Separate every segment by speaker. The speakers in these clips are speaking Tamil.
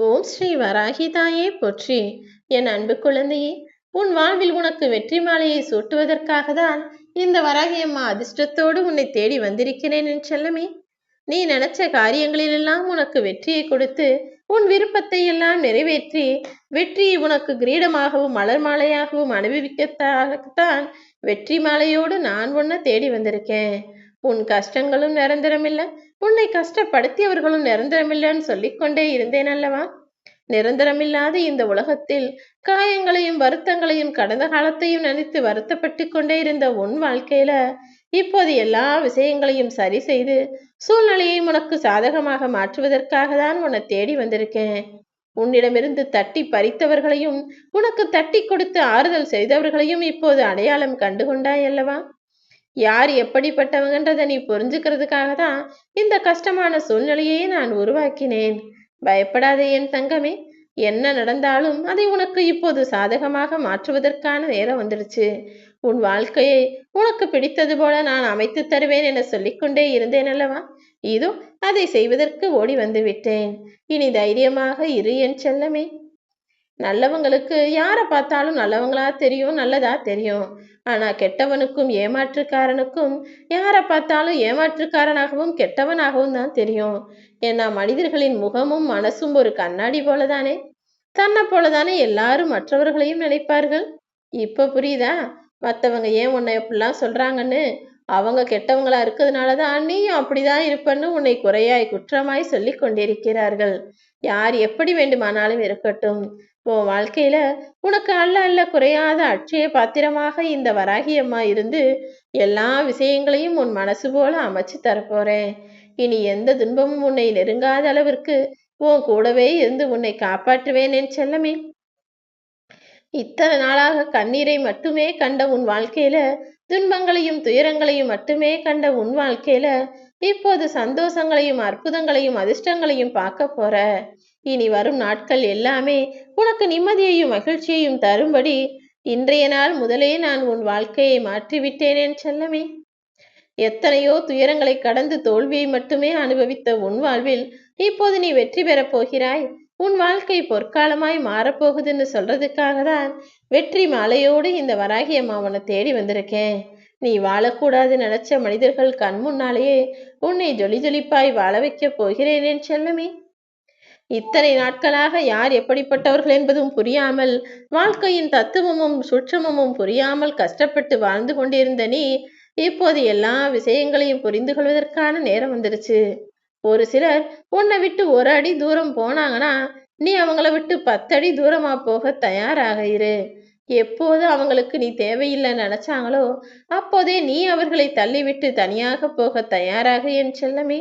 Speaker 1: ஓம் ஸ்ரீ வராகி தாயே போற்றி. என் அன்பு குழந்தையே, உன் வாழ்வில் உனக்கு வெற்றி மாலையை சூட்டுவதற்காக தான் இந்த வராகி அம்மா அதிர்ஷ்டத்தோடு உன்னை தேடி வந்திருக்கிறேன் என் செல்லமே. நீ நினைச்ச காரியங்களிலெல்லாம் உனக்கு வெற்றியை கொடுத்து உன் விருப்பத்தை எல்லாம் நிறைவேற்றி வெற்றியை உனக்கு கிரீடமாகவும் மலர் மாலையாகவும் அனுபவிக்கத்தான் வெற்றி மாலையோடு நான் உன்னை தேடி வந்திருக்கேன். உன் கஷ்டங்களும் நிரந்தரமில்லை, உன்னை கஷ்டப்படுத்தியவர்களும் நிரந்தரமில்லைன்னு சொல்லிக்கொண்டே இருந்தேன் அல்லவா? நிரந்தரமில்லாத இந்த உலகத்தில் காயங்களையும் வருத்தங்களையும் கடந்த காலத்தையும் நினைத்து வருத்தப்பட்டு கொண்டே இருந்த உன் வாழ்க்கையில இப்போது எல்லா விஷயங்களையும் சரி செய்து சூழ்நிலையை உனக்கு சாதகமாக மாற்றுவதற்காக தான் உன்னை தேடி வந்திருக்கேன். உன்னிடமிருந்து தட்டி பறித்தவர்களையும் உனக்கு தட்டி கொடுத்து ஆறுதல் செய்தவர்களையும் இப்போது அடையாளம் கண்டுகொண்டாய் அல்லவா? யார் எப்படிப்பட்டவங்கன்றதை நீ புரிஞ்சுக்கிறதுக்காக தான் இந்த கஷ்டமான சூழ்நிலையை நான் உருவாக்கினேன். பயப்படாதே என் தங்கமே. என்ன நடந்தாலும் அதை உனக்கு இப்போது சாதகமாக மாற்றுவதற்கான நேரம் வந்துடுச்சு. உன் வாழ்க்கையை உனக்கு பிடித்தது போல நான் அமைத்து தருவேன் என சொல்லிக்கொண்டே இருந்தேன் அல்லவா? இதோ அதை செய்வதற்கு ஓடி வந்து விட்டேன். இனி தைரியமாக இரு என் செல்லமே. நல்லவங்களுக்கு யாரை பார்த்தாலும் நல்லவங்களா தெரியும், நல்லதா தெரியும். ஆனா கெட்டவனுக்கும் ஏமாற்றுக்காரனுக்கும் யாரை பார்த்தாலும் ஏமாற்றுக்காரனாகவும் கெட்டவனாகவும் தான் தெரியும். ஏன்னா மனிதர்களின் முகமும் மனசும் ஒரு கண்ணாடி போலதானே. தன்னை போலதானே எல்லாரும் மற்றவர்களையும் நினைப்பார்கள். இப்ப புரியுதா மற்றவங்க ஏன் உன்னை எப்படிலாம் சொல்றாங்கன்னு? அவங்க கெட்டவங்களா இருக்கிறதுனாலதான் நீயும் அப்படிதான் இருப்பன்னு உன்னை குறையாய் குற்றமாய் சொல்லி கொண்டிருக்கிறார்கள். யார் எப்படி வேண்டுமானாலும் இருக்கட்டும், உன் வாழ்க்கையில உனக்கு அல்ல அல்ல குறையாத அட்சய பாத்திரமாக இந்த வராகி அம்மா இருந்து எல்லா விஷயங்களையும் உன் மனசு போல அமைச்சு தரப்போறேன். இனி எந்த துன்பமும் உன்னை நெருங்காத அளவிற்கு உன் கூடவே இருந்து உன்னை காப்பாற்றுவேன் என் செல்லமே. இத்தனை நாளாக கண்ணீரை மட்டுமே கண்ட உன் வாழ்க்கையில துன்பங்களையும் துயரங்களையும் மட்டுமே கண்ட உன் வாழ்க்கையில இப்போது சந்தோஷங்களையும் அற்புதங்களையும் அதிர்ஷ்டங்களையும் பார்க்க போற. இனி வரும் நாட்கள் எல்லாமே உனக்கு நிம்மதியையும் மகிழ்ச்சியையும் தரும்படி இன்றைய நாள் முதலே நான் உன் வாழ்க்கையை மாற்றிவிட்டேன் என் செல்லமே. எத்தனையோ துயரங்களை கடந்து தோல்வியை மட்டுமே அனுபவித்த உன் வாழ்வில் இப்போது நீ வெற்றி பெறப் போகிறாய். உன் வாழ்க்கை பொற்காலமாய் மாறப்போகுதுன்னு சொல்றதுக்காக தான் வெற்றி மாலையோடு இந்த வராகி அம்மா உன்னை தேடி வந்திருக்கேன். நீ வாழக்கூடாது நினைச்ச மனிதர்கள் கண் முன்னாலேயே உன்னை ஜொலி ஜொலிப்பாய் வாழ வைக்கப் போகிறேன் என் செல்லமே. இத்தனை நாட்களாக யார் எப்படிப்பட்டவர்கள் என்பதும் புரியாமல் வாழ்க்கையின் தத்துவமும் சுற்றமும் புரியாமல் கஷ்டப்பட்டு வாழ்ந்து கொண்டிருந்த நீ இப்போது எல்லா விஷயங்களையும் புரிந்து கொள்வதற்கான நேரம் வந்துருச்சு. ஒரு சிலர் உன்னை விட்டு ஒரு அடி தூரம் போனாங்கன்னா நீ அவங்கள விட்டு 10 அடி தூரமா போக தயாராக இரு. எப்போது அவங்களுக்கு நீ தேவையில்லைன்னு நினைச்சாங்களோ அப்போதே நீ அவர்களை தள்ளிவிட்டு தனியாக போக தயாராக என் செல்லமே.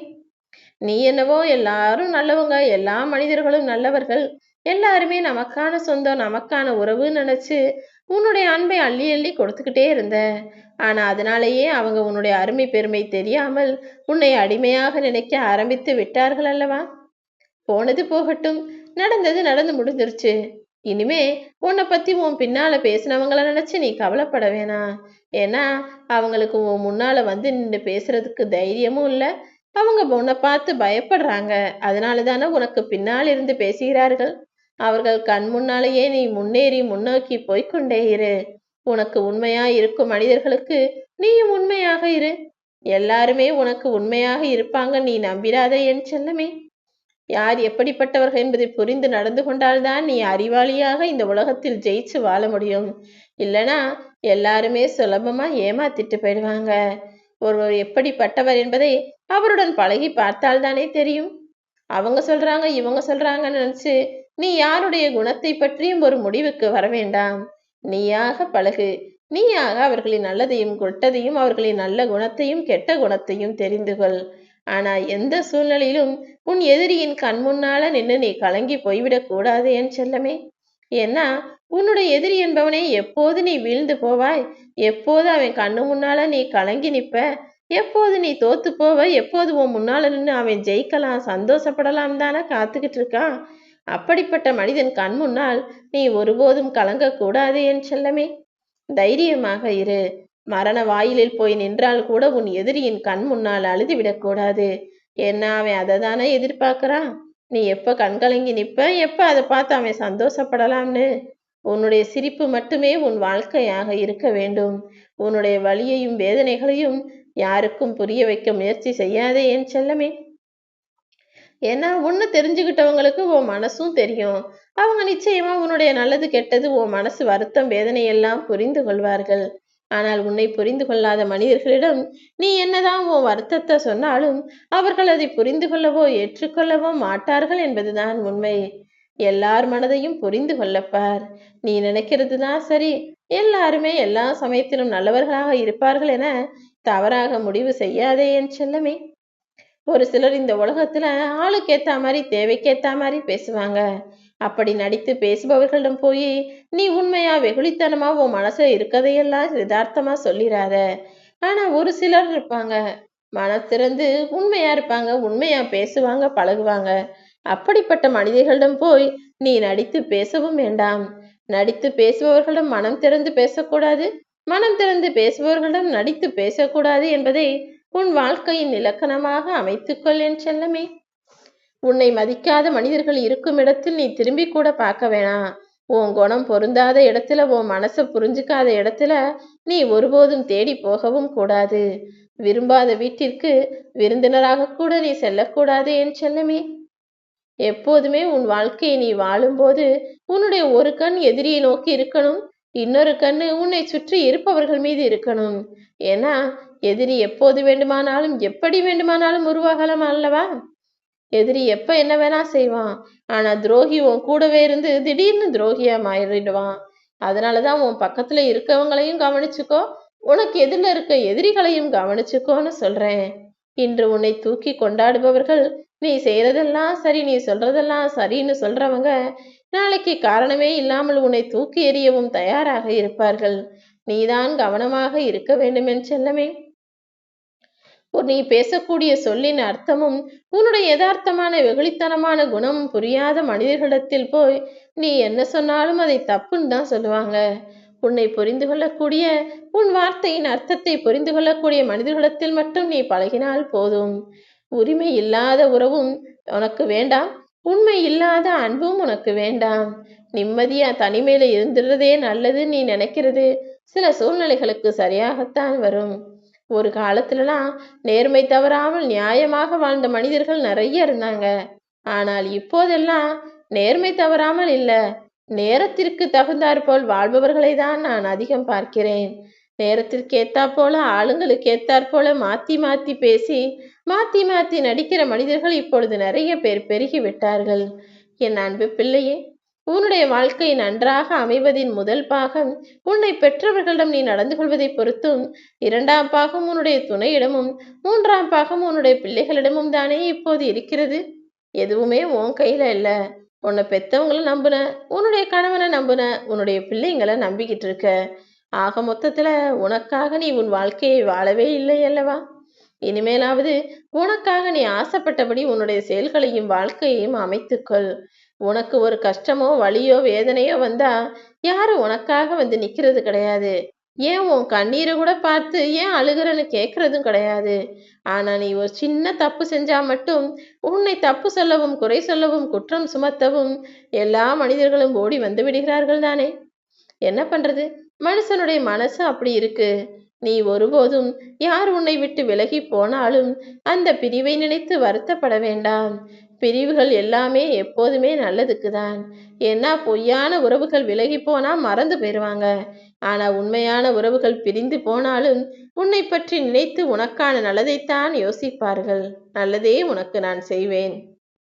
Speaker 1: நீ என்னவோ எல்லாரும் நல்லவங்க, எல்லா மனிதர்களும் நல்லவர்கள், எல்லாருமே நமக்கான சொந்தம் நமக்கான உறவு நினைச்சு உன்னுடைய அன்பை அள்ளி அள்ளி கொடுத்துக்கிட்டே இருந்த. ஆனா அதனாலேயே அவங்க உன்னுடைய அருமை பெருமை தெரியாமல் உன்னை அடிமையாக நினைக்க ஆரம்பித்து விட்டார்கள் அல்லவா? போனது போகட்டும், நடந்தது நடந்து முடிஞ்சிருச்சு. இனிமே உன்னை பத்தி உன் பின்னால பேசினவங்கள நினைச்சு நீ கவலைப்பட வேணாம். ஏன்னா அவங்களுக்கு உன் முன்னால வந்து நின்று பேசுறதுக்கு தைரியமும் இல்லை. அவங்க உன்னை பார்த்து பயப்படுறாங்க. அதனால தானே உனக்கு பின்னால் இருந்து பேசுகிறார்கள். அவர்கள் கண் முன்னாலேயே நீ முன்னேறி முன்னோக்கி போய்கொண்டே இரு. உனக்கு உண்மையா இருக்கும் மனிதர்களுக்கு நீயும் உண்மையாக இரு. எல்லாருமே உனக்கு உண்மையாக இருப்பாங்க, நீ நம்பிராத என் செல்லமே. யார் எப்படிப்பட்டவர்கள் என்பதை புரிந்து நடந்து கொண்டால்தான் நீ அறிவாளியாக இந்த உலகத்தில் ஜெயிச்சு வாழ முடியும். இல்லைனா எல்லாருமே சுலபமா ஏமாத்திட்டு போயிடுவாங்க. ஒருவர் எப்படிப்பட்டவர் என்பதை அவருடன் பழகி பார்த்தால்தானே தெரியும். அவங்க சொல்றாங்க இவங்க சொல்றாங்கன்னு நினைச்சு நீ யாருடைய குணத்தை பற்றியும் ஒரு முடிவுக்கு வர வேண்டாம். நீயாக பழகு. நீயாக அவர்களின் நல்லதையும் கெட்டதையும் அவர்களின் நல்ல குணத்தையும் கெட்ட குணத்தையும் தெரிந்து கொள். ஆனா எந்த சூழ்நிலையிலும் உன் எதிரியின் கண் முன்னால நின்று நீ கலங்கி போய்விடக் கூடாது என் செல்லமே. ஏன்னா உன்னுடைய எதிரி என்பவனே எப்போது நீ வீழ்ந்து போவாய், எப்போது அவன் கண்ணு முன்னால நீ கலங்கி நிற்ப, எப்போது நீ தோத்து போவ, எப்போது உன் முன்னால நின்று அவன் ஜெயிக்கலாம் சந்தோஷப்படலாம் தானே காத்துக்கிட்டு இருக்கான். அப்படிப்பட்ட மனிதன் கண் முன்னால் நீ ஒருபோதும் கலங்க கூடாது என் செல்லமே. தைரியமாக இரு. மரண வாயிலில் போய் நின்றால் கூட உன் எதிரியின் கண் முன்னால் அழுது விடக்கூடாது. என்ன அவன் அதை தானே எதிர்பார்க்கிறான். நீ எப்ப கண்கலங்கி நிப்ப, எப்ப அதை பார்த்து அவன் சந்தோஷப்படலாம்னு? உன்னுடைய சிரிப்பு மட்டுமே உன் வாழ்க்கையாக இருக்க வேண்டும். உன்னுடைய வலியையும் வேதனைகளையும் யாருக்கும் புரிய வைக்க முயற்சி செய்யாதே என் செல்லமே. ஏன்னா உன்னை தெரிஞ்சுக்கிட்டவங்களுக்கு உன் மனசும் தெரியும். அவங்க நிச்சயமா உன்னுடைய நல்லது கெட்டது, உன் மனசு வருத்தம் வேதனை எல்லாம் புரிந்து கொள்வார்கள். ஆனால் உன்னை புரிந்து கொள்ளாத மனிதர்களிடம் நீ என்னதான் உன் வருத்தத்தை சொன்னாலும் அவர்கள் அதை புரிந்து கொள்ளவோ ஏற்றுக்கொள்ளவோ மாட்டார்கள் என்பதுதான் உண்மை. எல்லார் மனதையும் புரிந்து கொள்ளப்பார். நீ நினைக்கிறது தான் சரி, எல்லாருமே எல்லா சமயத்திலும் நல்லவர்களாக இருப்பார்கள் என தவறாக முடிவு செய்யாதே என் செல்லமே. ஒரு சிலர் இந்த உலகத்துல ஆளுக்கு ஏத்த மாதிரி தேவைக்கேத்த மாதிரி பேசுவாங்க. அப்படி நடித்து பேசுபவர்களிடம் போய் நீ உண்மையா வெகுளித்தனமா உன் மனசுல இருக்கதையெல்லாம் யதார்த்தமா சொல்லிடாத. ஆனா ஒரு சிலர் இருப்பாங்க, மனத்திறந்து உண்மையா இருப்பாங்க, உண்மையா பேசுவாங்க, பழகுவாங்க. அப்படிப்பட்ட மனிதர்களிடம் போய் நீ நடித்து பேசவும் வேண்டாம். நடித்து பேசுபவர்களிடம் மனம் திறந்து பேசக்கூடாது, மனம் திறந்து பேசுபவர்களிடம் நடித்து பேசக்கூடாது என்பதை உன் வாழ்க்கையின் இலக்கணமாக அமைத்துக்கொள் என் செல்லமே. உன்னை மதிக்காத மனிதர்கள் இருக்கும் இடத்தில் நீ திரும்பி கூட பார்க்க வேணாம். உன் குணம் பொருந்தாத இடத்துல, உன் மனசை புரிஞ்சுக்காத இடத்துல நீ ஒருபோதும் தேடி போகவும் கூடாது. விரும்பாத வீட்டிற்கு விருந்தினராக கூட நீ செல்லக்கூடாது என் செல்லமே. எப்போதுமே உன் வாழ்க்கையை நீ வாழும்போது உன்னுடைய ஒரு கண் எதிரியை நோக்கி இருக்கணும், இன்னொரு கண்ணு உன்னை சுற்றி இருப்பவர்கள் மீது இருக்கணும். ஏன்னா எதிரி எப்போது வேண்டுமானாலும் எப்படி வேண்டுமானாலும் உருவாகலாம் அல்லவா? எதிரி எப்ப என்ன வேணா செய்வான். ஆனா துரோகி உன் கூடவே இருந்து திடீர்னு துரோகியா மாறிடுவான். அதனாலதான் உன் பக்கத்துல இருக்கவங்களையும் கவனிச்சுக்கோ, உனக்கு எதிரில இருக்க எதிரிகளையும் கவனிச்சுக்கோன்னு சொல்றேன். இன்று உன்னை தூக்கி கொண்டாடுபவர்கள் நீ செய்யறதெல்லாம் சரி, நீ சொல்றதெல்லாம் சரின்னு சொல்றவங்க நாளைக்கு காரணமே இல்லாமல் உன்னை தூக்கி எறியவும் தயாராக இருப்பார்கள். நீதான் கவனமாக இருக்க வேண்டும் என் செல்லமே. நீ பேசக்கூடிய சொல்லின் அர்த்தமும் உன்னுடைய யதார்த்தமான வெகுளித்தனமான குணமும் புரியாத மனிதர்களிடத்தில் போய் நீ என்ன சொன்னாலும் அதை தப்புன்னு தான் சொல்லுவாங்க. உன்னை புரிந்து கொள்ளக்கூடிய, உன் வார்த்தையின் அர்த்தத்தை புரிந்து கொள்ளக்கூடிய மனிதர்களிடத்தில் மட்டும் நீ பழகினால் போதும். உரிமை இல்லாத உறவும் உனக்கு வேண்டாம், உண்மை இல்லாத அன்பும் உனக்கு வேண்டாம். நிம்மதியா தனிமையில இருந்துடுறதே நல்லது நீ நினைக்கிறது சில சூழ்நிலைகளுக்கு சரியாகத்தான் வரும். ஒரு காலத்துலலாம் நேர்மை தவறாமல் நியாயமாக வாழ்ந்த மனிதர்கள் நிறைய இருந்தாங்க. ஆனால் இப்போதெல்லாம் நேர்மை தவறாமல் இல்ல, நேரத்திற்கு தகுந்தாற்போல் வாழ்பவர்களை தான் நான் அதிகம் பார்க்கிறேன். நேரத்திற்கு ஏத்தாற்போல ஆளுங்களுக்கு ஏத்தாற்போல மாத்தி மாத்தி பேசி மாத்தி மாத்தி நடிக்கிற மனிதர்கள் இப்பொழுது நிறைய பேர் பெருகி விட்டார்கள். என் அன்பு பிள்ளையே, உன்னுடைய வாழ்க்கை நன்றாக அமைவதின் முதல் பாகம் உன்னை பெற்றவர்களிடம் நீ நடந்து கொள்வதை பொறுத்தும், இரண்டாம் பாகம் உன்னுடைய துணையிடமும், மூன்றாம் பாகம் உன்னுடைய பிள்ளைகளிடமும் தானே இப்போது இருக்கிறது. எதுவுமே உன் கையில இல்ல. உன்னை பெத்தவங்கள நம்புன, உன்னுடைய கணவனை நம்புன, உன்னுடைய பிள்ளைங்களை நம்பிக்கிட்டு இருக்க. ஆக மொத்தத்துல உனக்காக நீ உன் வாழ்க்கையை வாழவே இல்லை அல்லவா? இனிமேலாவது உனக்காக நீ ஆசைப்பட்டபடி உன்னுடைய செயல்களையும் வாழ்க்கையையும் அமைத்துக்கொள். உனக்கு ஒரு கஷ்டமோ வலியோ வேதனையோ வந்தா யாரும் உனக்காக வந்து நிக்கிறது கிடையாது. ஏன் உன் கண்ணீரை கூட பார்த்து ஏன் அழுகிறன்னு கேட்கறதும் கிடையாது. ஆனா நீ ஒரு சின்ன தப்பு செஞ்சா மட்டும் உன்னை தப்பு சொல்லவும், குறை சொல்லவும், குற்றம் சுமத்தவும் எல்லா மனிதர்களும் ஓடி வந்து விடுகிறார்கள் தானே. என்ன பண்றது? மனுஷனுடைய மனசு அப்படி இருக்கு. நீ ஒருபோதும் யார் உன்னை விட்டு விலகி போனாலும் அந்த பிரிவை நினைத்து வருத்தப்பட வேண்டாம். பிரிவுகள் எல்லாமே எப்போதுமே நல்லதுக்கு தான். ஏன்னா பொய்யான உறவுகள் விலகி போனா மறந்து போயிடுவாங்க. ஆனா உண்மையான உறவுகள் பிரிந்து போனாலும் உன்னை பற்றி நினைத்து உனக்கான நல்லதைத்தான் யோசிப்பார்கள். நல்லதே உனக்கு நான் செய்வேன்.